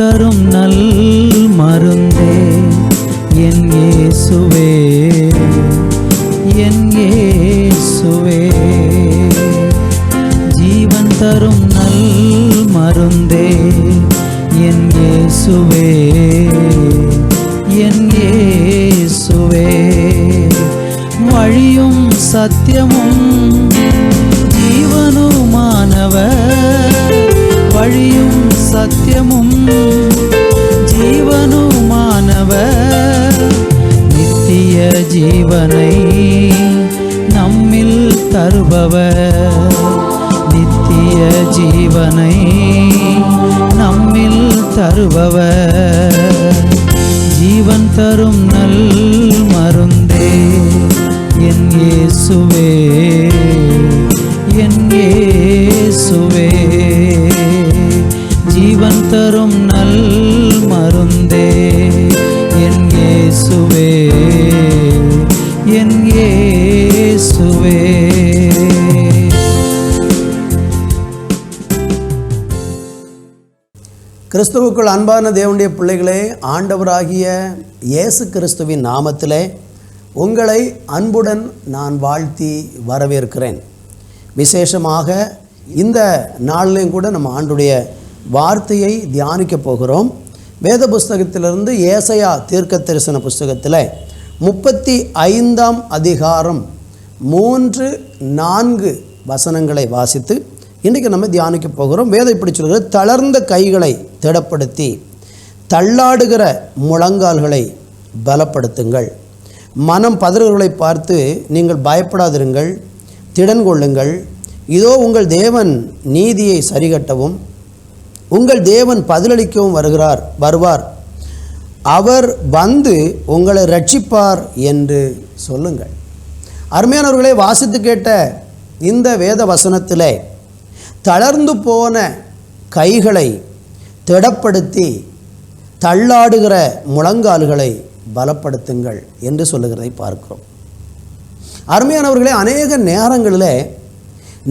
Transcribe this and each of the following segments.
தரும் நல் மருந்தே என் இயேசுவே, என் இயேசுவே. ஜீவன் தரும் நல் மருந்தே என் இயேசுவே, என் இயேசுவே. வழியும் சத்தியமும் ஜீவனுமானவர், வழியும் சத்தியமும் ஜீவனுமானவர். நித்திய ஜீவனை நம்மில் தருபவர், நித்திய ஜீவனை நம்மில் தருபவர். ஜீவன் தரும் நல் மருந்தே என் இயேசுவே, என் இயேசுவே. ஜீவன் தரும் நல் மருந்தே என் இயேசுவே, என் இயேசுவே. கிறிஸ்துவுக்குள் அன்பான தேவனுடைய பிள்ளைகளே, ஆண்டவராகிய இயேசு கிறிஸ்துவின் நாமத்திலே உங்களை அன்புடன் நான் வாழ்த்தி வரவேற்கிறேன். விசேஷமாக இந்த நாளிலையும் கூட நம்ம ஆண்டுடைய வார்த்தையை தியானிக்க போகிறோம். வேத புஸ்தகத்திலிருந்து ஏசாயா தீர்க்க தரிசன புஸ்தகத்தில் 35ஆம் அதிகாரம் 3-4 வசனங்களை வாசித்து இன்றைக்கு நம்ம தியானிக்க போகிறோம். வேதம் இப்படி சொல்கிறது: தளர்ந்த கைகளை திடப்படுத்தி தள்ளாடுகிற முழங்கால்களை பலப்படுத்துங்கள். மனம் பதறுகளை பார்த்து நீங்கள் பயப்படாதிருங்கள், திடன் கொள்ளுங்கள். இதோ உங்கள் தேவன் நீதியை சரிகட்டவும் உங்கள் தேவன் பதிலளிக்கவும் வருவார். அவர் வந்து உங்களை ரட்சிப்பார் என்று சொல்லுங்கள். அருமையானவர்களே, வாசித்து கேட்ட இந்த வேத வசனத்திலே தளர்ந்து போன கைகளை திடப்படுத்தி தள்ளாடுகிற முழங்கால்களை பலப்படுத்துங்கள் என்று சொல்லுகிறதை பார்க்கிறோம். அருமையானவர்களே, அநேக நேரங்களில்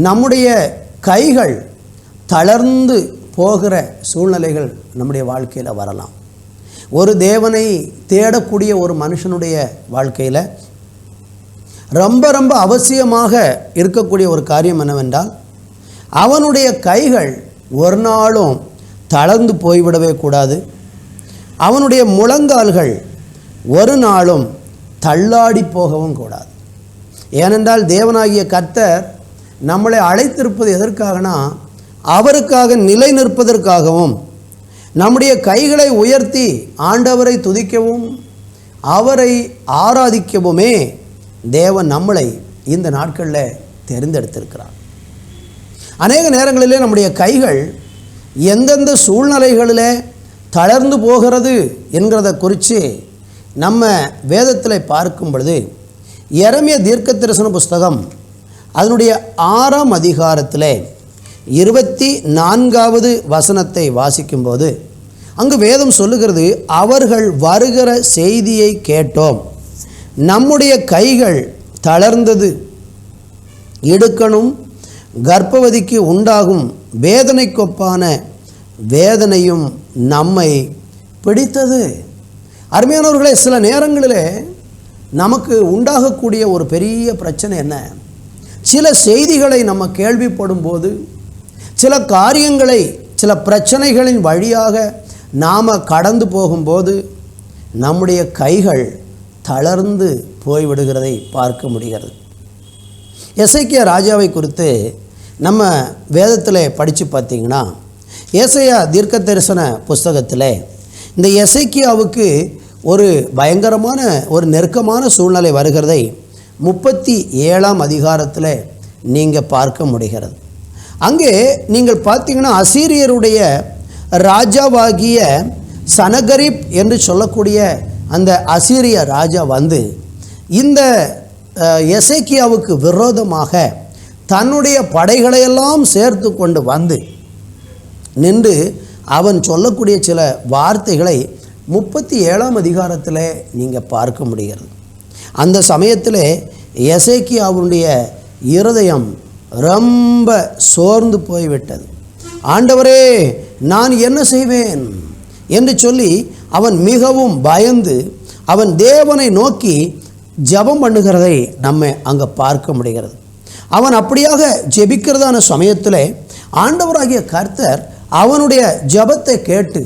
நம்முடைய கைகள் தளர்ந்து போகிற சூழ்நிலைகள் நம்முடைய வாழ்க்கையில் வரலாம். ஒரு தேவனை தேடக்கூடிய ஒரு மனுஷனுடைய வாழ்க்கையில் ரொம்ப ரொம்ப அவசியமாக இருக்கக்கூடிய ஒரு காரியம் என்னவென்றால், அவனுடைய கைகள் ஒரு நாளும் தளர்ந்து போய்விடவே கூடாது. அவனுடைய முழங்கால்கள் ஒரு நாளும் தள்ளாடி போகவும் கூடாது. ஏனென்றால் தேவனாகிய கர்த்தர் நம்மளை அழைத்திருப்பது எதற்காகனா, அவருக்காக நிலை நிற்பதற்காகவும் நம்முடைய கைகளை உயர்த்தி ஆண்டவரை துதிக்கவும் அவரை ஆராதிக்கவுமே தேவன் நம்மளை இந்த நாட்களில் தெரிந்தெடுத்திருக்கிறார். அநேக நேரங்களிலே நம்முடைய கைகள் எந்தெந்த சூழ்நிலைகளிலே தளர்ந்து போகிறது என்கிறத குறித்து நம்ம வேதத்தில் பார்க்கும் பொழுது, எரேமியா தீர்க்க தரிசன புஸ்தகம் அதனுடைய 6ஆம் அதிகாரத்தில் 24வது வசனத்தை வாசிக்கும்போது அங்கு வேதம் சொல்லுகிறது: அவர்கள் வருகிற செய்தியை கேட்டோம், நம்முடைய கைகள் தளர்ந்தது, இடுக்கணும் கர்ப்பவதிக்கு உண்டாகும் வேதனைக்கொப்பான வேதனையும் நம்மை பிடித்தது. அருமையானவர்களே, சில நேரங்களில் நமக்கு உண்டாகக்கூடிய ஒரு பெரிய பிரச்சனை என்ன? சில செய்திகளை நம்ம கேள்விப்படும் போது, சில காரியங்களை, சில பிரச்சனைகளின் வழியாக நாம் கடந்து போகும்போது நம்முடைய கைகள் தளர்ந்து போய்விடுகிறதை பார்க்க முடிகிறது. எசேக்கியா ராஜாவை குறித்து நம்ம வேதத்தில் படித்து பார்த்திங்கன்னா, ஏசாயா தீர்க்க தரிசன புஸ்தகத்தில் இந்த எசேக்கியாவுக்கு ஒரு பயங்கரமான ஒரு நெருக்கமான சூழ்நிலை வருகிறதை 37ஆம் அதிகாரத்தில் நீங்கள் பார்க்க முடிகிறது. அங்கே நீங்கள் பார்த்தீங்கன்னா, அசீரியருடைய ராஜாவாகிய சனகரிப் என்று சொல்லக்கூடிய அந்த அசீரிய ராஜா வந்து இந்த எசேக்கியாவுக்கு விரோதமாக தன்னுடைய படைகளையெல்லாம் சேர்த்து கொண்டு வந்து நின்று அவன் சொல்லக்கூடிய சில வார்த்தைகளை 37ஆம் அதிகாரத்தில் நீங்கள் பார்க்க முடிகிறது. அந்த சமயத்தில் எசேக்கியாவுடைய இருதயம் ரொம்ப சோர்ந்து போய்விட்டது. ஆண்டவரே, நான் என்ன செய்வேன்? என்று சொல்லி அவன் மிகவும் பயந்து அவன் தேவனை நோக்கி ஜெபம் பண்ணுகிறதை நம்ம அங்கே பார்க்க முடிகிறது. அவன் அப்படியாக ஜெபிக்கிறதான சமயத்தில் ஆண்டவராகிய கர்த்தர் அவனுடைய ஜெபத்தை கேட்டு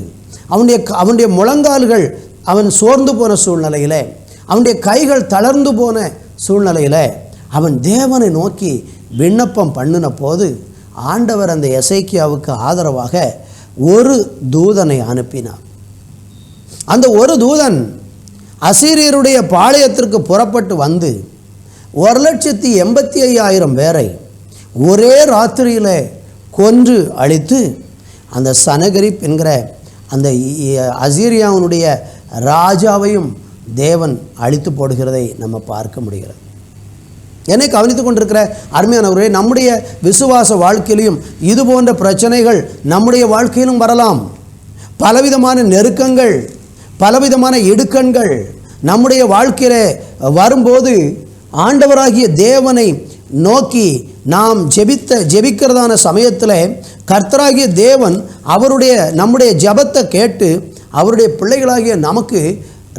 அவனுடைய முழங்கால்கள் அவன் சோர்ந்து போன சூழ்நிலையில், அவனுடைய கைகள் தளர்ந்து போன சூழ்நிலையில் அவன் தேவனை நோக்கி விண்ணப்பம் பண்ணின போது ஆண்டவர் அந்த எசேக்கியாவுக்கு ஆதரவாக ஒரு தூதனை அனுப்பினார். அந்த ஒரு தூதன் அசீரியருடைய பாளையத்திற்கு புறப்பட்டு வந்து 1,85,000 பேரை ஒரே ராத்திரியில் கொன்று அழித்து அந்த சனகரிப் என்கிற அந்த அசீரியாவுடைய ராஜாவையும் தேவன் அழித்து போடுகிறதை நம்ம பார்க்க முடிகிறது. என்னை கவனித்து கொண்டிருக்கிற அருமையானவர்களே, நம்முடைய விசுவாச வாழ்க்கையிலும் இது போன்ற பிரச்சனைகள் நம்முடைய வாழ்க்கையிலும் வரலாம். பலவிதமான நெருக்கங்கள், பலவிதமான இடுக்கண்கள் நம்முடைய வாழ்க்கையில் வரும்போது ஆண்டவராகிய தேவனை நோக்கி நாம் ஜெபிக்கிறதான சமயத்தில் கர்த்தராகிய தேவன் நம்முடைய ஜெபத்தை கேட்டு அவருடைய பிள்ளைகளாகிய நமக்கு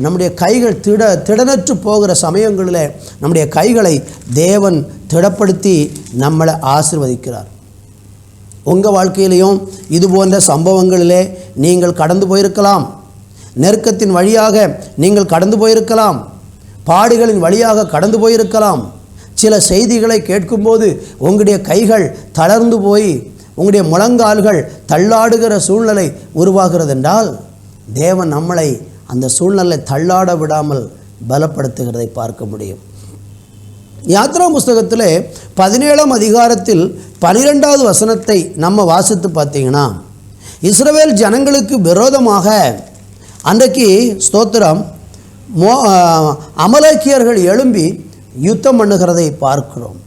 நம்முடைய கைகள் திடனற்று போகிற சமயங்களில் நம்முடைய கைகளை தேவன் திடப்படுத்தி நம்மளை ஆசீர்வதிக்கிறார். உங்கள் வாழ்க்கையிலையும் இது போன்ற சம்பவங்களிலே நீங்கள் கடந்து போயிருக்கலாம். நெருக்கத்தின் வழியாக நீங்கள் கடந்து போயிருக்கலாம். பாடுகளின் வழியாக கடந்து போயிருக்கலாம். சில செய்திகளை கேட்கும்போது உங்களுடைய கைகள் தளர்ந்து போய் உங்களுடைய முழங்கால்கள் தள்ளாடுகிற சூழ்நிலை உருவாகிறது என்றால் தேவன் நம்மளை அந்த சூழ்நிலை தள்ளாட விடாமல் பலப்படுத்துகிறதை பார்க்க முடியும். யாத்ரா புஸ்தகத்தில் 17ஆம் அதிகாரத்தில் 12வது வசனத்தை நம்ம வாசித்து பார்த்தீங்கன்னா, இஸ்ரவேல் ஜனங்களுக்கு விரோதமாக அன்றைக்கு ஸ்தோத்திரம் அமலேக்கியர்கள் எழும்பி யுத்தம் பண்ணுகிறதை பார்க்கிறோம்.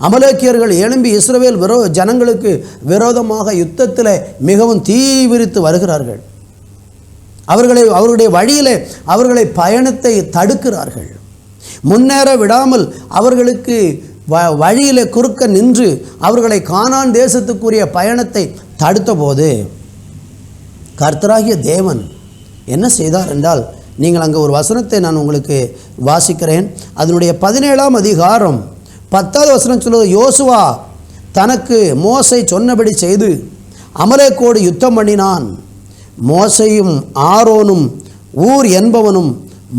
அமலேக்கியர்கள் எழும்பி இஸ்ரவேல் ஜனங்களுக்கு விரோதமாக யுத்தத்தில் மிகவும் தீவிரித்து வருகிறார்கள். அவர்களுடைய வழியில் அவர்களை பயணத்தை தடுக்கிறார்கள். முன்னேற விடாமல் அவர்களுக்கு வழியில் குறுக்க நின்று அவர்களை கானான் தேசத்துக்குரிய பயணத்தை தடுத்த போது கர்த்தராகிய தேவன் என்ன செய்தார் என்றால், நீங்கள் அங்கே ஒரு வசனத்தை நான் உங்களுக்கு வாசிக்கிறேன். அதனுடைய 17ஆம் அதிகாரம் 10வது வசனம் சொல்லுவது, யோசுவா தனக்கு மோசே சொன்னபடி செய்து அமலேக்கோடு யுத்தம் பண்ணினான். மோசேயும் ஆரோனும் ஊர் என்பவனும்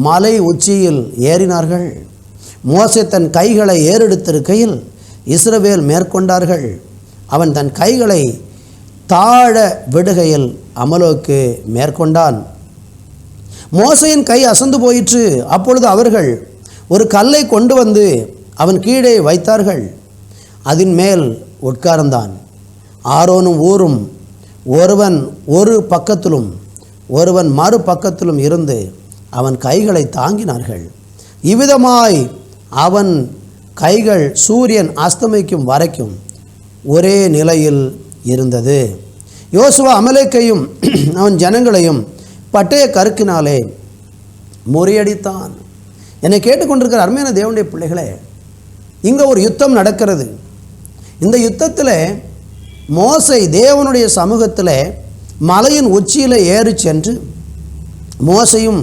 மலை உச்சியில் ஏறினார்கள். மோசே தன் கைகளை ஏறெடுத்திருக்கையில் இஸ்ரவேல் மேற்கொண்டார்கள். அவன் தன் கைகளை தாழ விடுகையில் அமலேக்கு மேற்கொண்டான். மோசேயின் கை அசந்து போயிற்று. அப்பொழுது அவர்கள் ஒரு கல்லை கொண்டு வந்து அவன் கீழே வைத்தார்கள். அதன் மேல் உட்கார்ந்தான். ஆரோனும் ஊரும் ஒருவன் ஒரு பக்கத்திலும் ஒருவன் மறு பக்கத்திலும் இருந்து அவன் கைகளை தாங்கினார்கள். இவ்விதமாய் அவன் கைகள் சூரியன் அஸ்தமிக்கும் வரைக்கும் ஒரே நிலையில் இருந்தது. யோசுவா அமலேக்கையும் அவன் ஜனங்களையும் பட்டய கருக்கினாலே முறியடித்தான். என்னை கேட்டுக்கொண்டிருக்கிற அருமையான தேவனுடைய பிள்ளைகளே, இங்கே ஒரு யுத்தம் நடக்கிறது. இந்த யுத்தத்தில் மோசே தேவனுடைய சமூகத்தில் மலையின் உச்சியில் ஏறி சென்று மோசையும்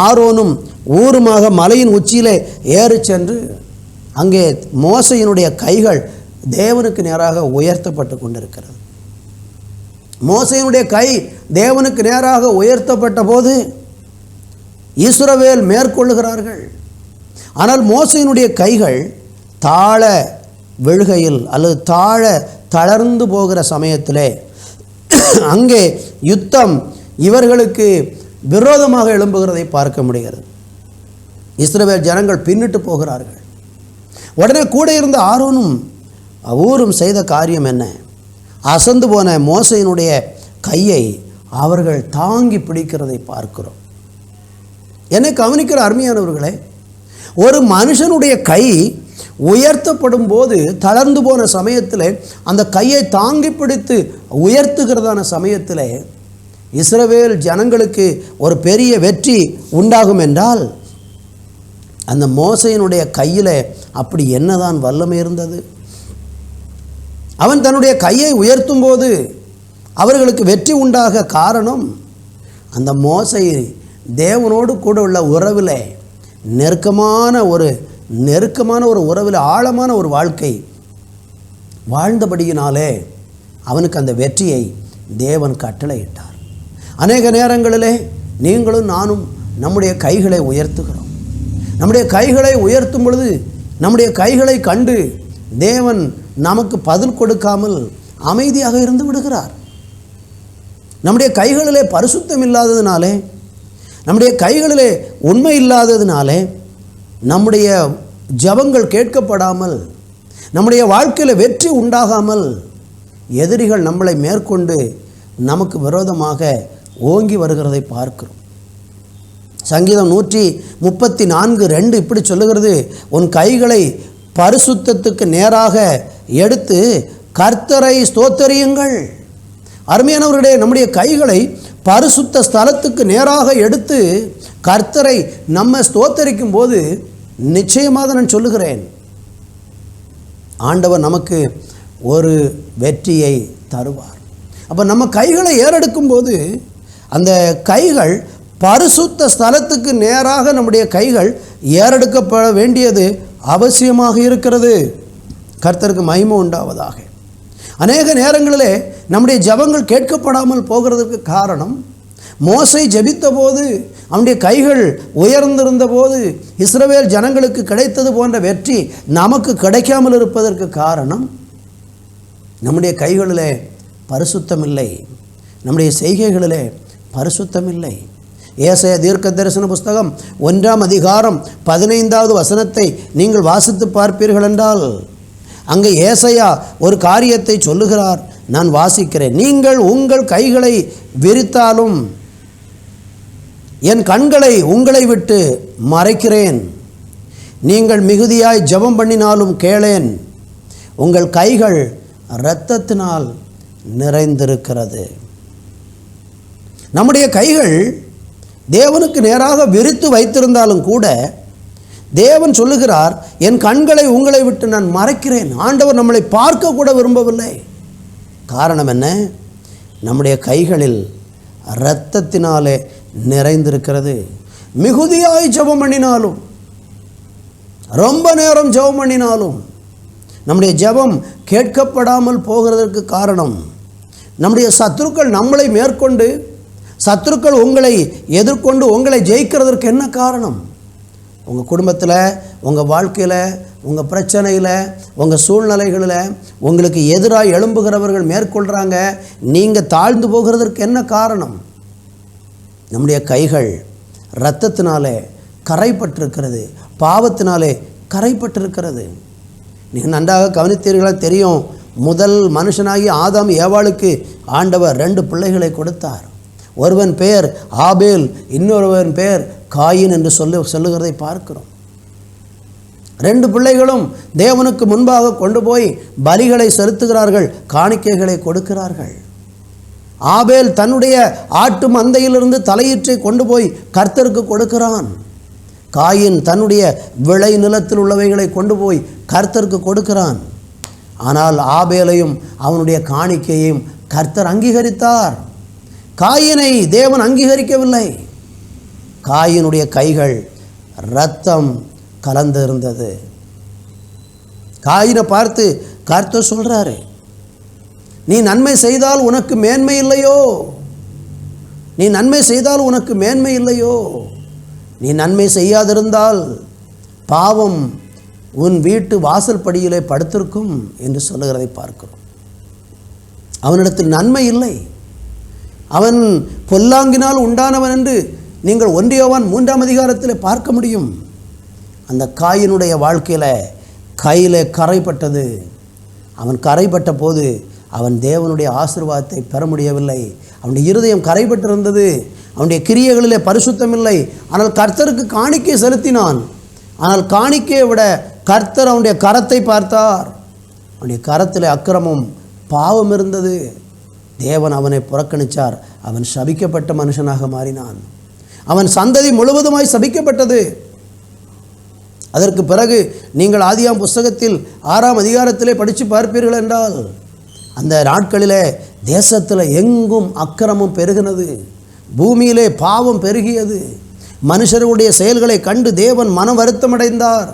ஆரோனும் ஊருமாக மலையின் உச்சியில் ஏறி சென்று அங்கே மோசையினுடைய கைகள் தேவனுக்கு நேராக உயர்த்தப்பட்டு கொண்டிருக்கிறது. மோசையினுடைய கை தேவனுக்கு நேராக உயர்த்தப்பட்ட போது இஸ்ரவேல் மேற்கொள்ளுகிறார்கள். ஆனால் மோசையினுடைய கைகள் தாழ விழுகையில் அல்லது தாழ தளர்ந்து போகிற சமயத்திலே அங்கே யுத்தம் இவர்களுக்கு விரோதமாக எழும்புகிறதை பார்க்க முடிகிறது. இஸ்ரவேல் ஜனங்கள் பின்னிட்டு போகிறார்கள். உடனே கூட இருந்த ஆரோனும் ஊரும் செய்த காரியம் என்ன? அசந்து போன மோசையினுடைய கையை அவர்கள் தாங்கி பிடிக்கிறதை பார்க்கிறோம். என்னை கவனிக்கிற அருமையானவர்களே, ஒரு மனுஷனுடைய கை உயர்த்தப்படும் போது தளர்ந்து போன சமயத்தில் அந்த கையை தாங்கி பிடித்து உயர்த்துகிறதான சமயத்தில் இஸ்ரவேல் ஜனங்களுக்கு ஒரு பெரிய வெற்றி உண்டாகும் என்றால் அந்த மோசையினுடைய கையில் அப்படி என்னதான் வல்லமை இருந்தது? அவன் தன்னுடைய கையை உயர்த்தும் போது அவர்களுக்கு வெற்றி உண்டாக காரணம் அந்த மோசே தேவனோடு கூட உள்ள உறவில் நெருக்கமான ஒரு உறவில் ஆழமான ஒரு வாழ்க்கை வாழ்ந்தபடியினாலே அவனுக்கு அந்த வெற்றியை தேவன் கட்டளையிட்டார். அநேக நேரங்களிலே நீங்களும் நானும் நம்முடைய கைகளை உயர்த்துகிறோம். நம்முடைய கைகளை உயர்த்தும் பொழுது நம்முடைய கைகளை கண்டு தேவன் நமக்கு பதில் கொடுக்காமல் அமைதியாக இருந்து விடுகிறார். நம்முடைய கைகளிலே பரிசுத்தம் இல்லாததினாலே, நம்முடைய கைகளிலே உண்மை இல்லாததினாலே நம்முடைய ஜெபங்கள் கேட்கப்படாமல், நம்முடைய வாழ்க்கையில் வெற்றி உண்டாகாமல் எதிரிகள் நம்மளை மேற்கொண்டு நமக்கு விரோதமாக ஓங்கி வருகிறதை பார்க்கிறோம். சங்கீதம் 134:2 இப்படி சொல்லுகிறது, உன் கைகளை பரிசுத்தத்துக்கு நேராக எடுத்து கர்த்தரை ஸ்தோத்தரியுங்கள். அருமையானவர்களே, நம்முடைய கைகளை பரிசுத்த ஸ்தலத்துக்கு நேராக எடுத்து கர்த்தரை நம்ம ஸ்தோத்தரிக்கும் போது நிச்சயமாக நான் சொல்லுகிறேன், ஆண்டவர் நமக்கு ஒரு வெற்றியை தருவார். அப்போ நம்ம கைகளை ஏறெடுக்கும் போது அந்த கைகள் பரிசுத்த ஸ்தலத்துக்கு நேராக நம்முடைய கைகள் ஏறெடுக்கப்பட வேண்டியது அவசியமாக இருக்கிறது. கர்த்தருக்கு மகிமை உண்டாவதாக. அநேக நேரங்களிலே நம்முடைய ஜெபங்கள் கேட்கப்படாமல் போகிறதுக்கு காரணம், மோசே ஜெபித்த போது அவனுடைய கைகள் உயர்ந்திருந்த போது இஸ்ரவேல் ஜனங்களுக்கு கிடைத்தது போன்ற வெற்றி நமக்கு கிடைக்காமல் இருப்பதற்கு காரணம், நம்முடைய கைகளிலே பரிசுத்தம் இல்லை, நம்முடைய செய்கைகளிலே பரிசுத்தம் இல்லை. ஏசாயா தீர்க்க தரிசன புஸ்தகம் 1:15 நீங்கள் வாசித்து பார்ப்பீர்கள் என்றால் அங்கே ஏசாயா ஒரு காரியத்தை சொல்லுகிறார். நான் வாசிக்கிறேன். நீங்கள் உங்கள் கைகளை விரித்தாலும் என் கண்களை உங்களை விட்டு மறைக்கிறேன். நீங்கள் மிகுதியாய் ஜெபம் பண்ணினாலும் கேளேன். உங்கள் கைகள் இரத்தத்தினால் நிறைந்திருக்கிறது. நம்முடைய கைகள் தேவனுக்கு நேராக விரித்து வைத்திருந்தாலும் கூட தேவன் சொல்லுகிறார், என் கண்களை உங்களை விட்டு நான் மறைக்கிறேன். ஆண்டவர் நம்மளை பார்க்க கூட விரும்பவில்லை. காரணம் என்ன? நம்முடைய கைகளில் இரத்தத்தினாலே நிறைந்திருக்கிறது. மிகுதியாய் ஜெபம் பண்ணினாலும், ரொம்ப நேரம் ஜெபம் பண்ணினாலும் நம்முடைய ஜெபம் கேட்கப்படாமல் போகிறதற்கு காரணம், நம்முடைய சத்துருக்கள் நம்மளை மேற்கொண்டு, சத்துருக்கள் உங்களை எதிர்கொண்டு உங்களை ஜெயிக்கிறதற்கு என்ன காரணம்? உங்கள் குடும்பத்தில், உங்கள் வாழ்க்கையில், உங்கள் பிரச்சனையில், உங்கள் சூழ்நிலைகளில் உங்களுக்கு எதிராக எழும்புகிறவர்கள் மேற்கொள்கிறாங்க. நீங்கள் தாழ்ந்து போகிறதற்கு என்ன காரணம்? நம்முடைய கைகள் இரத்தத்தினாலே கரைப்பட்டிருக்கிறது, பாவத்தினாலே கரைப்பட்டிருக்கிறது. நீங்கள் நன்றாக கவனித்தீர்களா தெரியும். முதல் மனுஷனாகி ஆதாம் ஏவாளுக்கு ஆண்டவர் 2 பிள்ளைகளை கொடுத்தார். ஒருவன் பெயர் ஆபேல், இன்னொருவன் பெயர் காயின் என்று சொல்லுகிறதை பார்க்கிறோம். 2 பிள்ளைகளும் தேவனுக்கு முன்பாக கொண்டு போய் பலிகளை செலுத்துகிறார்கள், காணிக்கைகளை கொடுக்கிறார்கள். ஆபேல் தன்னுடைய ஆட்டு மந்தையிலிருந்து தலையீற்றை கொண்டு போய் கர்த்தருக்கு கொடுக்கிறான். காயின் தன்னுடைய விளை நிலத்தில் உள்ளவைகளை கொண்டு போய் கர்த்தருக்கு கொடுக்கிறான். ஆனால் ஆபேலையும் அவனுடைய காணிக்கையையும் கர்த்தர் அங்கீகரித்தார். காயினை தேவன் அங்கீகரிக்கவில்லை. காயினுடைய கைகள் இரத்தம் கலந்து இருந்தது. காயினை பார்த்து கர்த்தர் சொல்றாரு, நீ நன்மை செய்தால் உனக்கு மேன்மை இல்லையோ? நீ நன்மை செய்தால் உனக்கு மேன்மை இல்லையோ? நீ நன்மை செய்யாதிருந்தால் பாவம் உன் வீட்டு வாசல் படியிலே படுத்திருக்கும் என்று சொல்லுகிறதை பார்க்கிறோம். அவனிடத்தில் நன்மை இல்லை, அவன் பொல்லாங்கினால் உண்டானவன் என்று நீங்கள் 1 யோவான் 3 பார்க்க முடியும். அந்த காயினுடைய வாழ்க்கையில் கையில் கரைப்பட்டது. அவன் கரைப்பட்ட போது அவன் தேவனுடைய ஆசீர்வாதத்தை பெற முடியவில்லை. அவனுடைய இருதயம் கரைப்பட்டிருந்தது. அவனுடைய கிரியைகளிலே பரிசுத்தம் இல்லை. ஆனால் கர்த்தருக்கு காணிக்கை செலுத்தினான். ஆனால் காணிக்கையை விட கர்த்தர் அவனுடைய கரத்தை பார்த்தார். அவனுடைய கரத்தில் அக்கிரமம் பாவம் இருந்தது. தேவன் அவனை புறக்கணித்தார். அவன் சபிக்கப்பட்ட மனுஷனாக மாறினான். அவன் சந்ததி முழுவதுமாய் சபிக்கப்பட்டது. அதற்கு பிறகு நீங்கள் ஆதியாம் புஸ்தகத்தில் 6 படித்து பார்ப்பீர்கள் என்றால் அந்த நாட்களிலே தேசத்தில் எங்கும் அக்கிரமம் பெருகினது. பூமியிலே பாவம் பெருகியது. மனுஷருடைய செயல்களை கண்டு தேவன் மன வருத்தமடைந்தார்.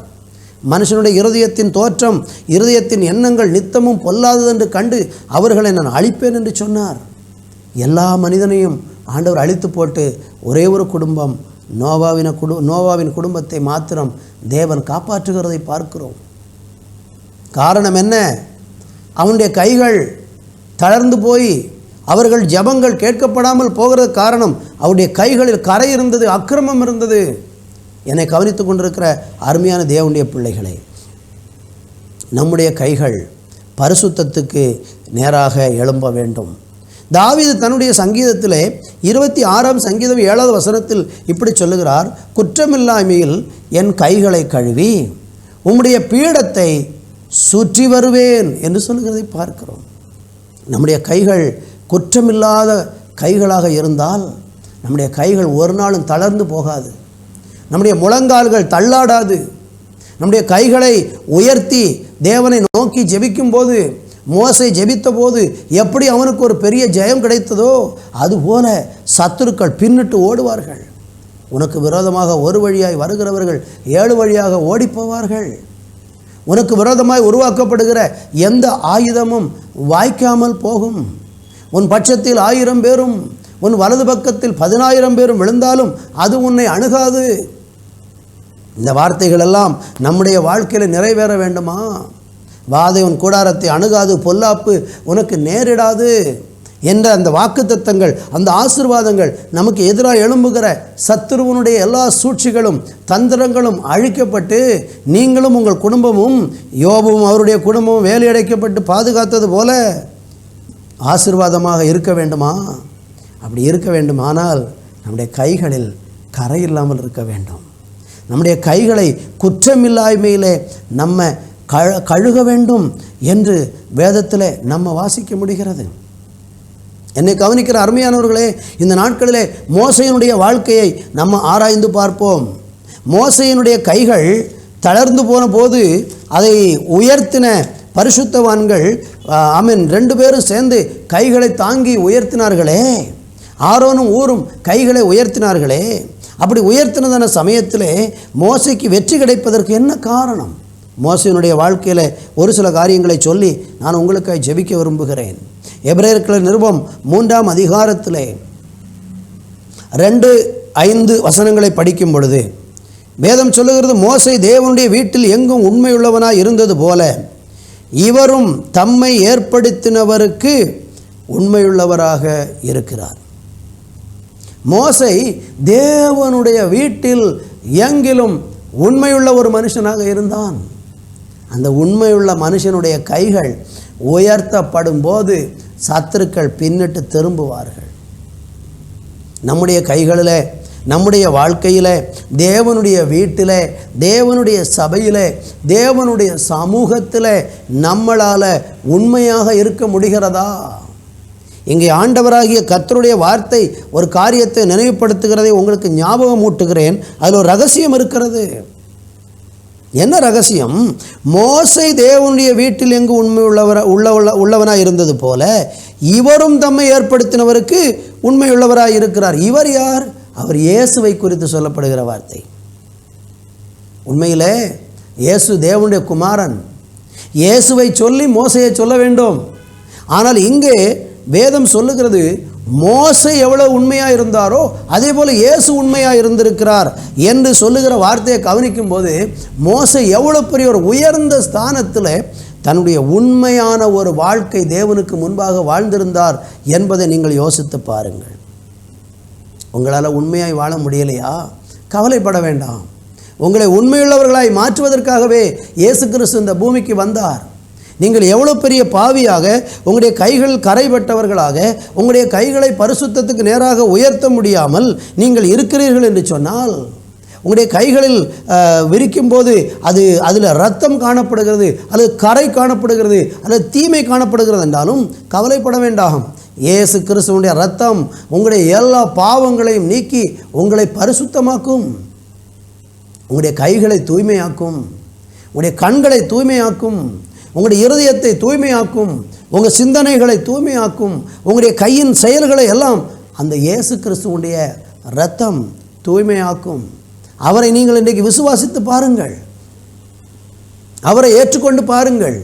மனுஷனுடைய இருதயத்தின் தோற்றம், இருதயத்தின் எண்ணங்கள் நித்தமும் பொல்லாதது என்று கண்டு அவர்களை நான் அழிப்பேன் என்று சொன்னார். எல்லா மனிதனையும் ஆண்டவர் அழித்து போட்டு ஒரே ஒரு குடும்பம் நோவாவின் குடும்பத்தை மாத்திரம் தேவன் காப்பாற்றுகிறதை பார்க்கிறோம். காரணம் என்ன? அவனுடைய கைகள் தளர்ந்து போய் அவர்கள் ஜெபங்கள் கேட்கப்படாமல் போகிறது காரணம் அவருடைய கைகளில் கரை இருந்தது, அக்கிரமம் இருந்தது. என்னை கவனித்து கொண்டிருக்கிற அருமையான தேவனுடைய பிள்ளைகளை, நம்முடைய கைகள் பரிசுத்தத்துக்கு நேராக எழும்ப வேண்டும். தாவீது தன்னுடைய சங்கீதத்திலே 26ஆம் சங்கீதம் 7வது வசனத்தில் இப்படி சொல்லுகிறார், குற்றமில்லாமையில் என் கைகளை கழுவி உம்முடைய பீடத்தை சுற்றி வருவேன் என்று சொல்லுகிறதை பார்க்கிறோம். நம்முடைய கைகள் குற்றமில்லாத கைகளாக இருந்தால் நம்முடைய கைகள் ஒரு நாளும் தளர்ந்து போகாது, நம்முடைய முழங்கால்கள் தள்ளாடாது. நம்முடைய கைகளை உயர்த்தி தேவனை நோக்கி ஜெபிக்கும் போது, மோசே ஜெபித்த போது எப்படி அவனுக்கு ஒரு பெரிய ஜெயம் கிடைத்ததோ அதுபோல சத்துருக்கள் பின்னிட்டு ஓடுவார்கள். உனக்கு விரோதமாக ஒரு வழியாய் வருகிறவர்கள் 7 வழியாக ஓடிப்போவார்கள். உனக்கு விரோதமாய் உருவாக்கப்படுகிற எந்த ஆயுதமும் வாய்க்காமல் போகும். உன் பட்சத்தில் 1000 பேரும் உன் வலது பக்கத்தில் 10,000 பேரும் விழுந்தாலும் அது உன்னை அணுகாது. இந்த வார்த்தைகள் எல்லாம் நம்முடைய வாழ்க்கையில் நிறைவேற வேண்டுமா? வாதை உன் கூடாரத்தை அணுகாது, பொல்லாப்பு உனக்கு நேரிடாது என்ற அந்த வாக்குத்தத்தங்கள், அந்த ஆசீர்வாதங்கள் நமக்கு எதிராக எழும்புகிற சத்துருவனுடைய எல்லா சூழ்ச்சிகளும் தந்திரங்களும் அழிக்கப்பட்டு நீங்களும் உங்கள் குடும்பமும், யோபும் அவருடைய குடும்பமும் வேலையடைக்கப்பட்டு பாதுகாத்தது போல ஆசீர்வாதமாக இருக்க வேண்டுமா? அப்படி இருக்க வேண்டுமானால் நம்முடைய கைகளில் கரை இல்லாமல் இருக்க வேண்டும். நம்முடைய கைகளை குற்றமில்லாமையிலே நம்ம கழுக வேண்டும் என்று வேதத்தில் நம்ம வாசிக்க முடிகிறது. என்னை கவனிக்கிற அருமையானவர்களே, இந்த நாட்களிலே மோசேயினுடைய வாழ்க்கையை நம்ம ஆராய்ந்து பார்ப்போம். மோசேயினுடைய கைகள் தளர்ந்து போன போது அதை உயர்த்தின பரிசுத்தவான்கள், ஆமென், 2 பேரும் சேர்ந்து கைகளை தாங்கி உயர்த்தினார்களே. ஆரோனும் ஊரும் கைகளை உயர்த்தினார்களே. அப்படி உயர்த்தினதான சமயத்திலே மோசேக்கு வெற்றி கிடைப்பதற்கு என்ன காரணம்? மோசேயினுடைய வாழ்க்கையில் ஒரு சில காரியங்களை சொல்லி நான் உங்களுக்காக ஜெபிக்க விரும்புகிறேன். எபிரேயர் நிருபம் 3ஆம் அதிகாரத்திலே 2-5 வசனங்களை படிக்கும் பொழுது வேதம் சொல்லுகிறது, மோசே தேவனுடைய வீட்டில் எங்கும் உண்மையுள்ளவனாய் இருந்தது போல இவரும் தம்மை ஏற்படுத்தினவருக்கு உண்மையுள்ளவராக இருக்கிறார். மோசே தேவனுடைய வீட்டில் எங்கிலும் உண்மையுள்ள ஒரு மனுஷனாக இருந்தான். அந்த உண்மையுள்ள மனுஷனுடைய கைகள் உயர்த்தப்படும் போது சத்துருக்கள் பின்னிட்டு திரும்புவார்கள். நம்முடைய கைகளில், நம்முடைய வாழ்க்கையில், தேவனுடைய வீட்டில், தேவனுடைய சபையில், தேவனுடைய சமூகத்தில் நம்மளால் உண்மையாக இருக்க முடிகிறதா? இங்கே ஆண்டவராகிய கர்த்தருடைய வார்த்தை ஒரு காரியத்தை நினைவுபடுத்துகிறதை உங்களுக்கு ஞாபகம் ஊட்டுகிறேன். அதில் ஒரு ரகசியம் இருக்கிறது. என்ன ரகசியம்? மோசே தேவனுடைய வீட்டில் எங்கு உண்மை உள்ளவனாய் இருந்தது போல இவரும் தம்மை ஏற்படுத்தினவருக்கு உண்மையுள்ளவராய் இருக்கிறார். இவர் யார்? அவர் இயேசுவை குறித்து சொல்லப்படுகிற வார்த்தை. உண்மையிலே இயேசு தேவனுடைய குமாரன். இயேசுவை சொல்லி மோசையை சொல்ல வேண்டும். ஆனால் இங்கே வேதம் சொல்லுகிறது, மோசே எவ்வளவு உண்மையாக இருந்தாரோ அதே போல் இயேசு உண்மையாக இருந்திருக்கிறார் என்று சொல்லுகிற வார்த்தையை கவனிக்கும் போது மோசே எவ்வளோ பெரிய ஒரு உயர்ந்த ஸ்தானத்தில் தன்னுடைய உண்மையான ஒரு வாழ்க்கை தேவனுக்கு முன்பாக வாழ்ந்திருந்தார் என்பதை நீங்கள் யோசித்து பாருங்கள். உங்களால் உண்மையாய் வாழ முடியலையா? கவலைப்பட வேண்டாம். உங்களை உண்மையுள்ளவர்களாய் மாற்றுவதற்காகவே இயேசு கிறிஸ்து இந்த பூமிக்கு வந்தார். நீங்கள் எவ்வளோ பெரிய பாவியாக, உங்களுடைய கைகள் கரைபட்டவர்களாக, உங்களுடைய கைகளை பரிசுத்தத்துக்கு நேராக உயர்த்த முடியாமல் நீங்கள் இருக்கிறீர்கள் என்று சொன்னால், உங்களுடைய கைகளில் விரிக்கும்போது அதில் இரத்தம் காணப்படுகிறது, அல்லது கரை காணப்படுகிறது, அல்லது தீமை காணப்படுகிறது என்றாலும் கவலைப்பட வேண்டாம். இயேசு கிறிஸ்துவினுடைய இரத்தம் உங்களுடைய எல்லா பாவங்களையும் நீக்கி உங்களை பரிசுத்தமாக்கும். உங்களுடைய கைகளை தூய்மையாக்கும், உங்களுடைய கண்களை தூய்மையாக்கும், உங்களுடைய இருதயத்தை தூய்மையாக்கும், உங்கள் சிந்தனைகளை தூய்மையாக்கும், உங்களுடைய கையின் செயல்களை எல்லாம் அந்த இயேசு கிறிஸ்துவுடைய இரத்தம் தூய்மையாக்கும். அவரை நீங்கள் இன்றைக்கு விசுவாசித்து பாருங்கள், அவரை ஏற்றுக்கொண்டு பாருங்கள்.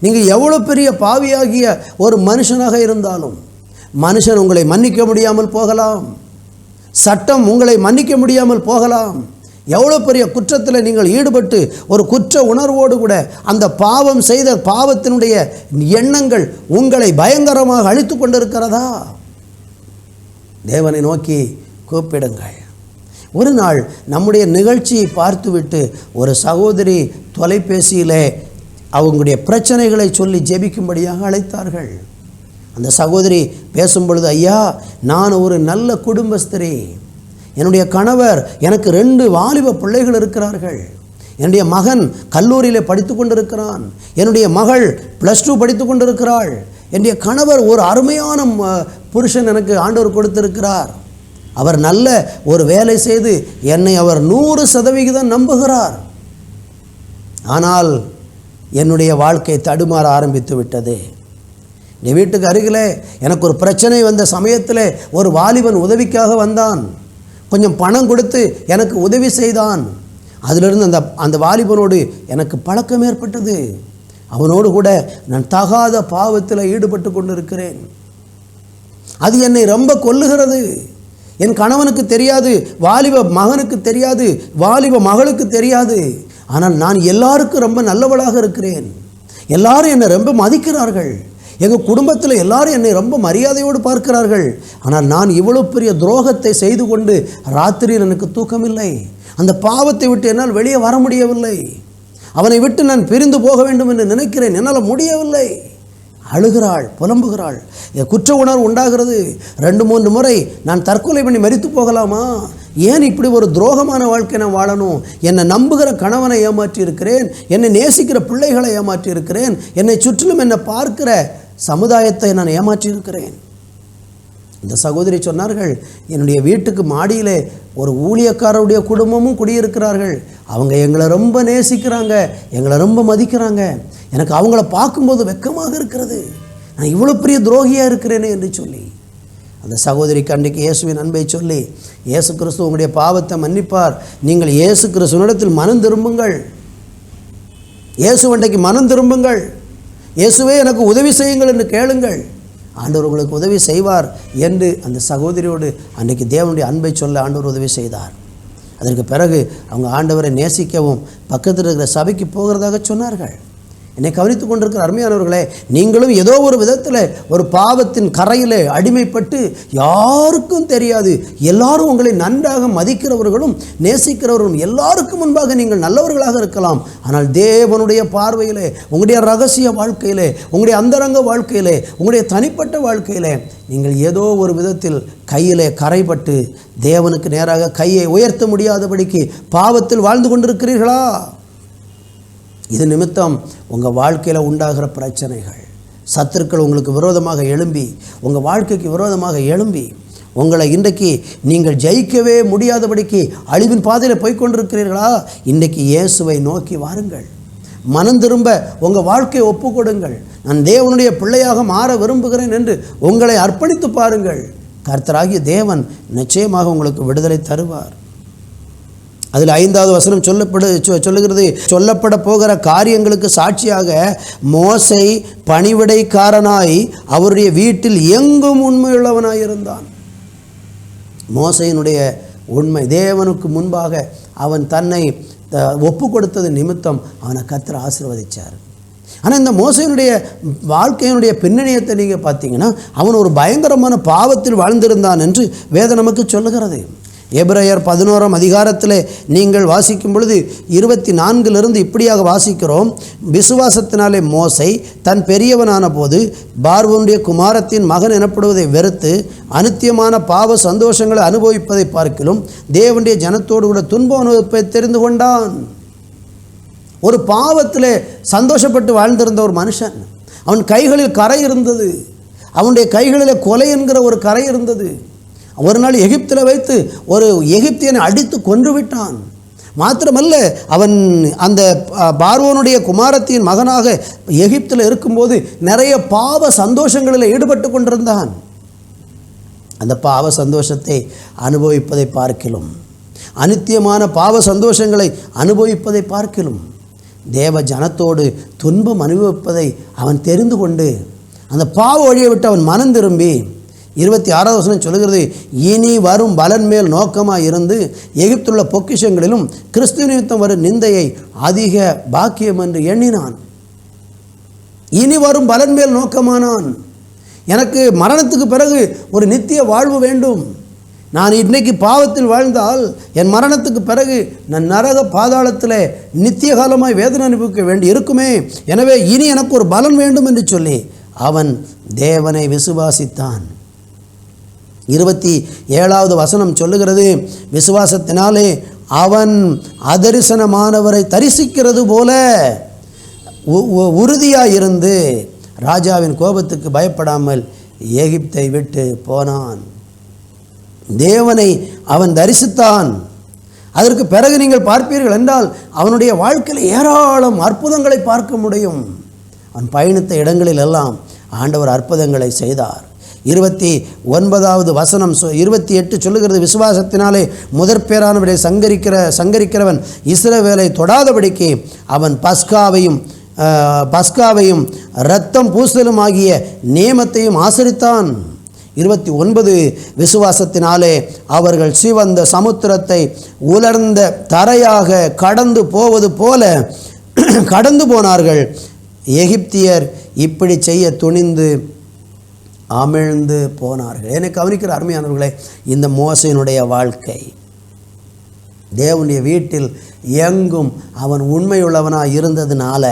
நீங்கள் எவ்வளோ பெரிய பாவியாகிய ஒரு மனுஷனாக இருந்தாலும் மனுஷன் உங்களை மன்னிக்க முடியாமல் போகலாம், சட்டம் உங்களை மன்னிக்க முடியாமல் போகலாம். எவ்வளோ பெரிய குற்றத்தில் நீங்கள் ஈடுபட்டு ஒரு குற்ற உணர்வோடு கூட அந்த பாவம் செய்த பாவத்தினுடைய எண்ணங்கள் உங்களை பயங்கரமாக அழித்து கொண்டிருக்கிறதா? தேவனை நோக்கி கூப்பிடுங்கள். ஒரு நாள் நம்முடைய நிகழ்ச்சியை பார்த்துவிட்டு ஒரு சகோதரி தொலைபேசியிலே அவங்களுடைய பிரச்சனைகளை சொல்லி ஜெபிக்கும்படியாக அழைத்தார்கள். அந்த சகோதரி பேசும் பொழுது, ஐயா, நான் ஒரு நல்ல குடும்பஸ்திரி, என்னுடைய கணவர், எனக்கு 2 வாலிப பிள்ளைகள் இருக்கிறார்கள், என்னுடைய மகன் கல்லூரியில் படித்து கொண்டிருக்கிறான், என்னுடைய மகள் +2 படித்து கொண்டிருக்கிறாள், என்னுடைய கணவர் ஒரு அருமையான புருஷன் எனக்கு ஆண்டவர் கொடுத்திருக்கிறார், அவர் நல்ல ஒரு வேலை செய்து என்னை அவர் 100% நம்புகிறார். ஆனால் என்னுடைய வாழ்க்கை தடுமாற ஆரம்பித்து விட்டது. என் வீட்டுக்கு அருகிலே எனக்கு ஒரு பிரச்சனை வந்த சமயத்தில் ஒரு வாலிபன் உதவிக்காக வந்தான், கொஞ்சம் பணம் கொடுத்து எனக்கு உதவி செய்தான். அதிலிருந்து அந்த வாலிபனோடு எனக்கு பழக்கம் ஏற்பட்டது. அவனோடு கூட நான் தகாத பாவத்தில் ஈடுபட்டு கொண்டிருக்கிறேன். அது என்னை ரொம்ப கொல்லுகிறது. என் கணவனுக்கு தெரியாது, வாலிப மகனுக்கு தெரியாது, வாலிப மகளுக்கு தெரியாது. ஆனால் நான் எல்லாருக்கும் ரொம்ப நல்லவளாக இருக்கிறேன். எல்லாரும் என்னை ரொம்ப மதிக்கிறார்கள். எங்கள் குடும்பத்தில் எல்லாரும் என்னை ரொம்ப மரியாதையோடு பார்க்கிறார்கள். ஆனால் நான் இவ்வளோ பெரிய துரோகத்தை செய்து கொண்டு ராத்திரியில் எனக்கு தூக்கமில்லை. அந்த பாவத்தை விட்டு என்னால் வெளியே வர முடியவில்லை. அவனை விட்டு நான் பிரிந்து போக வேண்டும் என்று நினைக்கிறேன், என்னால் முடியவில்லை. அழுகிறாள், புலம்புகிறாள். குற்ற உணர்வு உண்டாகிறது. 2-3 முறை நான் தற்கொலை பண்ணி மரித்து போகலாமா? ஏன் இப்படி ஒரு துரோகமான வாழ்க்கை நான் வாழணும்? என்னை நம்புகிற கணவனை ஏமாற்றி இருக்கிறேன், என்னை நேசிக்கிற பிள்ளைகளை ஏமாற்றி இருக்கிறேன், என்னை சுற்றிலும் என்னை பார்க்கிற சமுதாயத்தை நான் ஏமாற்றி இருக்கிறேன். இந்த சகோதரி சொன்னார்கள், என்னுடைய வீட்டுக்கு மாடியிலே ஒரு ஊழியக்காரருடைய குடும்பமும் குடியிருக்கிறார்கள். அவங்க எங்களை ரொம்ப நேசிக்கிறாங்க, எங்களை ரொம்ப மதிக்கிறாங்க. எனக்கு அவங்கள பார்க்கும்போது வெட்கமாக இருக்கிறது, நான் இவ்வளோ பெரிய துரோகியாக இருக்கிறேனே என்று சொல்லி அந்த சகோதரிக்கு அன்றைக்கு இயேசுவின் அன்பை சொல்லி, இயேசு கிறிஸ்து உங்களுடைய பாவத்தை மன்னிப்பார், நீங்கள் இயேசு கிறிஸ்துவினிடத்தில் மனம் திரும்புங்கள், இயேசு அன்றைக்கு மனம் திரும்புங்கள், இயேசுவே எனக்கு உதவி செய்யுங்கள் என்று கேளுங்கள், ஆண்டவர் உங்களுக்கு உதவி செய்வார் என்று அந்த சகோதரியோடு அன்றைக்கு தேவனுடைய அன்பை சொல்ல ஆண்டவர் உதவி செய்தார். அதற்கு பிறகு அவங்க ஆண்டவரை நேசிக்கவும் பக்கத்தில் இருக்கிற சபைக்கு போகிறதாக சொன்னார்கள். என்னை கவனித்து கொண்டிருக்கிற அருமையானவர்களே, நீங்களும் ஏதோ ஒரு விதத்தில் ஒரு பாவத்தின் கரையில் அடிமைப்பட்டு யாருக்கும் தெரியாது, எல்லாரும் உங்களை நன்றாக மதிக்கிறவர்களும் நேசிக்கிறவர்களும் எல்லாருக்கும் முன்பாக நீங்கள் நல்லவர்களாக இருக்கலாம். ஆனால் தேவனுடைய பார்வையிலே, உங்களுடைய ரகசிய வாழ்க்கையிலே, உங்களுடைய அந்தரங்க வாழ்க்கையிலே, உங்களுடைய தனிப்பட்ட வாழ்க்கையிலே நீங்கள் ஏதோ ஒரு விதத்தில் கையிலே கரைப்பட்டு தேவனுக்கு நேராக கையை உயர்த்த முடியாதபடிக்கு பாவத்தில் வாழ்ந்து கொண்டிருக்கிறீர்களா? இது நிமித்தம் உங்கள் வாழ்க்கையில் உண்டாகிற பிரச்சனைகள், சத்துருக்கள் உங்களுக்கு விரோதமாக எழும்பி, உங்கள் வாழ்க்கைக்கு விரோதமாக எழும்பி உங்களை இன்றைக்கு நீங்கள் ஜெயிக்கவே முடியாதபடிக்கு அழிவின் பாதையில் போய்கொண்டிருக்கிறீர்களா? இன்றைக்கு இயேசுவை நோக்கி வாருங்கள், மனம் திரும்ப உங்கள் வாழ்க்கையை ஒப்பு கொடுங்கள். நான் தேவனுடைய பிள்ளையாக மாற விரும்புகிறேன் என்று உங்களை அர்ப்பணித்து பாருங்கள். கர்த்தராகிய தேவன் நிச்சயமாக உங்களுக்கு விடுதலை தருவார். அதில் 5வது வசனம் சொல்லுகிறது, சொல்லப்பட போகிற காரியங்களுக்கு சாட்சியாக மோசே பணிவிடைக்காரனாய் அவருடைய வீட்டில் எங்கும் உண்மையுள்ளவனாய் இருந்தான். மோசேயினுடைய உண்மை, தேவனுக்கு முன்பாக அவன் தன்னை ஒப்பு கொடுத்தது நிமித்தம் அவனை கர்த்தர் ஆசீர்வதித்தார். ஆனால் இந்த மோசேயினுடைய வாழ்க்கையினுடைய பின்னணியத்தை நீங்கள் பார்த்தீங்கன்னா, அவன் ஒரு பயங்கரமான பாவத்தில் வாழ்ந்திருந்தான் என்று வேதம் நமக்கு சொல்லுகிறது. எபிரேயர் 11ஆம் அதிகாரத்தில் நீங்கள் வாசிக்கும் பொழுது 24 இப்படியாக வாசிக்கிறோம், விசுவாசத்தினாலே மோசே தன் பெரியவனான போது பார்வோனுடைய குமாரத்தின் மகன் எனப்படுவதை வெறுத்து அநித்தியமான பாவ சந்தோஷங்களை அனுபவிப்பதை பார்க்கிலும் தேவனுடைய ஜனத்தோடு கூட துன்ப அனுபவிப்பை தெரிந்து கொண்டான். ஒரு பாவத்தில் சந்தோஷப்பட்டு வாழ்ந்திருந்த ஒரு மனுஷன், அவன் கைகளில் கரை இருந்தது, அவனுடைய கைகளில் கொலை என்கிற ஒரு கரை இருந்தது. ஒரு நாள் எகிப்தில் வைத்து ஒரு எகிப்தியனை அடித்து கொன்று விட்டான். மாத்திரமல்ல, அவன் அந்த பார்வோனுடைய குமாரத்தின் மகனாக எகிப்தில் இருக்கும்போது நிறைய பாவ சந்தோஷங்களில் ஈடுபட்டு கொண்டிருந்தான். அந்த பாவ சந்தோஷத்தை அனுபவிப்பதை பார்க்கிலும், அனித்தியமான பாவ சந்தோஷங்களை அனுபவிப்பதை பார்க்கிலும், தேவ ஜனத்தோடு துன்பம் அனுபவிப்பதை அவன் தெரிந்து கொண்டு அந்த பாவ வழியை விட்டு அவன் மனம் திரும்பி 26வது வசனம் சொல்கிறது, இனி வரும் பலன் மேல் நோக்கமாக இருந்து எகிப்துள்ள பொக்கிஷங்களிலும் கிறிஸ்துவ நிமித்தம் வரும் நிந்தையை அதிக பாக்கியம் என்று எண்ணினான். இனி வரும் பலன் மேல் நோக்கமானான். எனக்கு மரணத்துக்கு பிறகு ஒரு நித்திய வாழ்வு வேண்டும். நான் இன்றைக்கு பாவத்தில் வாழ்ந்தால் என் மரணத்துக்கு பிறகு நான் நரக பாதாளத்தில் நித்திய காலமாய் வேதனை அனுபவிக்க வேண்டி இருக்குமே. எனவே இனி எனக்கு ஒரு பலன் வேண்டும் என்று சொல்லி அவன் தேவனை விசுவாசித்தான். 27வது வசனம் சொல்லுகிறது, விசுவாசத்தினாலே அவன் அதரிசனமானவரை தரிசிக்கிறது போல உறுதியாயிருந்து ராஜாவின் கோபத்துக்கு பயப்படாமல் எகிப்தை விட்டு போனான். தேவனை அவன் தரிசித்தான். அதற்கு பிறகு நீங்கள் பார்ப்பீர்கள் என்றால் அவனுடைய வாழ்க்கையில் ஏராளம் அற்புதங்களை பார்க்க முடியும். அவன் பயணித்த இடங்களில் எல்லாம் ஆண்டவர் அற்புதங்களை செய்தார். 29வது வசனம் 28 சொல்லுகிறது, விசுவாசத்தினாலே முதற்பேரானவரை சங்கரிக்கிறவன் இஸ்ரவேலை தொடாதபடிக்கு அவன் பஸ்காவையும் இரத்தம் பூசலும் ஆகிய நியமத்தையும் ஆசரித்தான். 29 விசுவாசத்தினாலே அவர்கள் சிவந்த சமுத்திரத்தை உலர்ந்த தரையாக கடந்து போவது போல கடந்து போனார்கள். எகிப்தியர் இப்படி செய்ய துணிந்து அமிழ்ந்து போனார்கள். எனக்கு கவனிக்கிற அருமையானவர்களே, இந்த மோசையினுடைய வாழ்க்கை, தேவனுடைய வீட்டில் எங்கும் அவன் உண்மையுள்ளவனாக இருந்ததுனால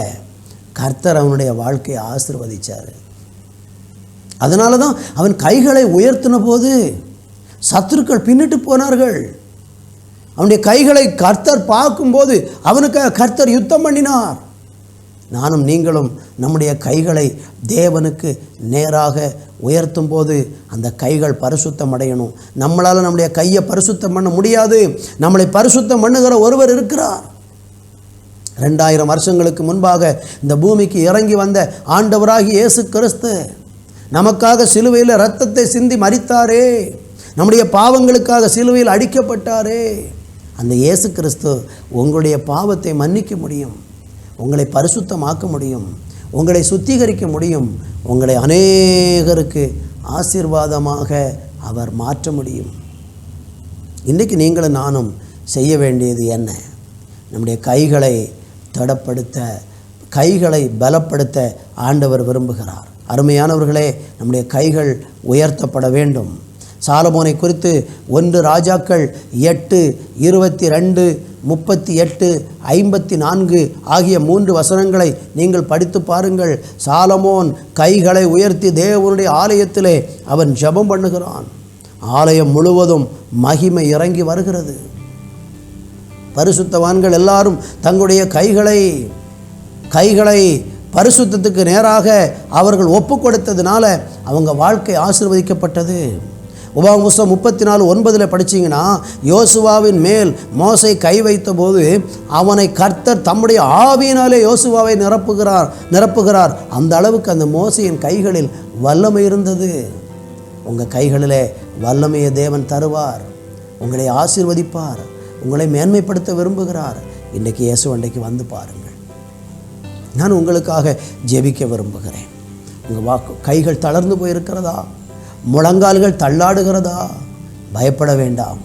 கர்த்தர் அவனுடைய வாழ்க்கையை ஆசீர்வதிச்சார். அதனால தான் அவன் கைகளை உயர்த்தின போது சத்துருக்கள் பின்னிட்டு போனார்கள். அவனுடைய கைகளை கர்த்தர் பார்க்கும்போது அவனுக்கு கர்த்தர் யுத்தம் பண்ணினார். நானும் நீங்களும் நம்முடைய கைகளை தேவனுக்கு நேராக உயர்த்தும் போது அந்த கைகள் பரிசுத்தம் அடையணும். நம்மளால் நம்முடைய கையை பரிசுத்தம் பண்ண முடியாது. நம்மளை பரிசுத்தம் பண்ணுகிற ஒருவர் இருக்கிறார். 2000 வருஷங்களுக்கு முன்பாக இந்த பூமிக்கு இறங்கி வந்த ஆண்டவராகிய இயேசு கிறிஸ்து நமக்காக சிலுவையில் இரத்தத்தை சிந்தி மரித்தாரே, நம்முடைய பாவங்களுக்காக சிலுவையில் அடிக்கப்பட்டாரே. அந்த இயேசு கிறிஸ்து உங்களுடைய பாவத்தை மன்னிக்க முடியும், உங்களை பரிசுத்தமாக்க முடியும், உங்களை சுத்திகரிக்க முடியும், உங்களை அநேகருக்கு ஆசீர்வாதமாக அவர் மாற்ற முடியும். இன்றைக்கு நீங்களும் நானும் செய்ய வேண்டியது என்ன? நம்முடைய கைகளை திடப்படுத்த, கைகளை பலப்படுத்த ஆண்டவர் விரும்புகிறார். அருமையானவர்களே, நம்முடைய கைகள் உயர்த்தப்பட வேண்டும். சாலமோனை குறித்து 1 ராஜாக்கள் 8:22, 38, 54 ஆகிய 3 வசனங்களை நீங்கள் படித்து பாருங்கள். சாலமோன் கைகளை உயர்த்தி தேவனுடைய ஆலயத்திலே அவன் ஜெபம் பண்ணுகிறான். ஆலயம் முழுவதும் மகிமை இறங்கி வருகிறது. பரிசுத்தவான்கள் எல்லாரும் தங்களுடைய கைகளை பரிசுத்தத்துக்கு நேராக அவர்கள் ஒப்பு கொடுத்ததுனால அவங்க வாழ்க்கை ஆசீர்வதிக்கப்பட்டது. உபாகமம் 34:9 படிச்சிங்கன்னா, யோசுவாவின் மேல் மோசே கை வைத்த போது அவனை கர்த்தர் தம்முடைய ஆவியினாலே யோசுவாவை நிரப்புகிறார். அந்த அளவுக்கு அந்த மோசையின் கைகளில் வல்லமை இருந்தது. உங்கள் கைகளிலே வல்லமையை தேவன் தருவார், உங்களை ஆசீர்வதிப்பார், உங்களை மேன்மைப்படுத்த விரும்புகிறார். இன்றைக்கு இயேசு அண்டைக்கு வந்து பாருங்கள். நான் உங்களுக்காக ஜெபிக்க விரும்புகிறேன். உங்கள் கைகள் தளர்ந்து போயிருக்கிறதா? முழங்கால்கள் தள்ளாடுகிறதா? பயப்பட வேண்டாம்.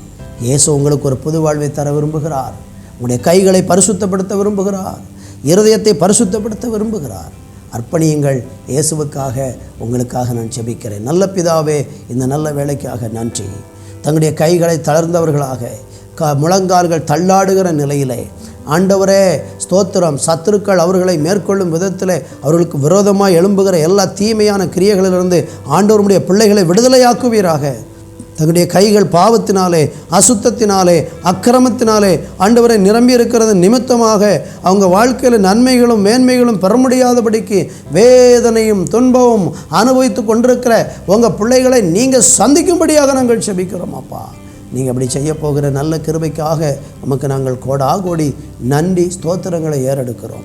இயேசு உங்களுக்கு ஒரு புது வாழ்வை தர விரும்புகிறார். உங்களுடைய கைகளை பரிசுத்தப்படுத்த விரும்புகிறார், இருதயத்தை பரிசுத்தப்படுத்த விரும்புகிறார். அர்ப்பணியுங்கள். இயேசுவுக்காக உங்களுக்காக நான் ஜெபிக்கிறேன். நல்ல பிதாவே, இந்த நல்ல வேலைக்காக நன்றி. தங்களுடைய கைகளை தளர்ந்தவர்களாக, முழங்கால்கள் தள்ளாடுகிற நிலையிலே ஆண்டவரே ஸ்தோத்திரம், சத்துருக்கள் அவர்களை மேற்கொள்ளும் விதத்தில் அவர்களுக்கு விரோதமாக எழும்புகிற எல்லா தீமையான கிரியைகளிலிருந்து ஆண்டவருடைய பிள்ளைகளை விடுதலையாக்குவீராக. தங்களுடைய கைகள் பாவத்தினாலே, அசுத்தத்தினாலே, அக்கிரமத்தினாலே ஆண்டவரை நிரம்பி இருக்கிறது நிமித்தமாக அவங்க வாழ்க்கையில் நன்மைகளும் மேன்மைகளும் பெற முடியாதபடிக்கு வேதனையும் துன்பமும் அனுபவித்து கொண்டிருக்கிற உங்கள் பிள்ளைகளை நீங்கள் சந்திக்கும்படியாக நாங்கள் ஜெபிக்கிறோம். அப்பா, நீங்கள் அப்படி செய்ய போகிற நல்ல கிருபைக்காக நமக்கு நாங்கள் கோடி நன்றி ஸ்தோத்திரங்களை ஏறெடுக்கிறோம்.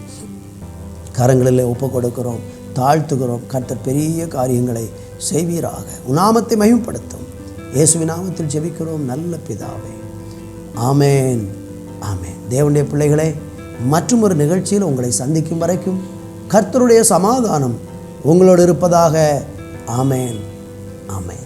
கரங்களில் ஒப்பு கொடுக்கிறோம், தாழ்த்துகிறோம். கர்த்தர் பெரிய காரியங்களை செய்வீராக. உன் நாமத்தை மகிமைப்படுத்தும். இயேசுவின் நாமத்தில் ஜெபிக்கிறோம் நல்ல பிதாவே. ஆமேன், ஆமேன். தேவனுடைய பிள்ளைகளே, மற்றும் ஒரு நிகழ்ச்சியில் உங்களை சந்திக்கும் வரைக்கும் கர்த்தருடைய சமாதானம் உங்களோடு இருப்பதாக. ஆமேன், ஆமேன்.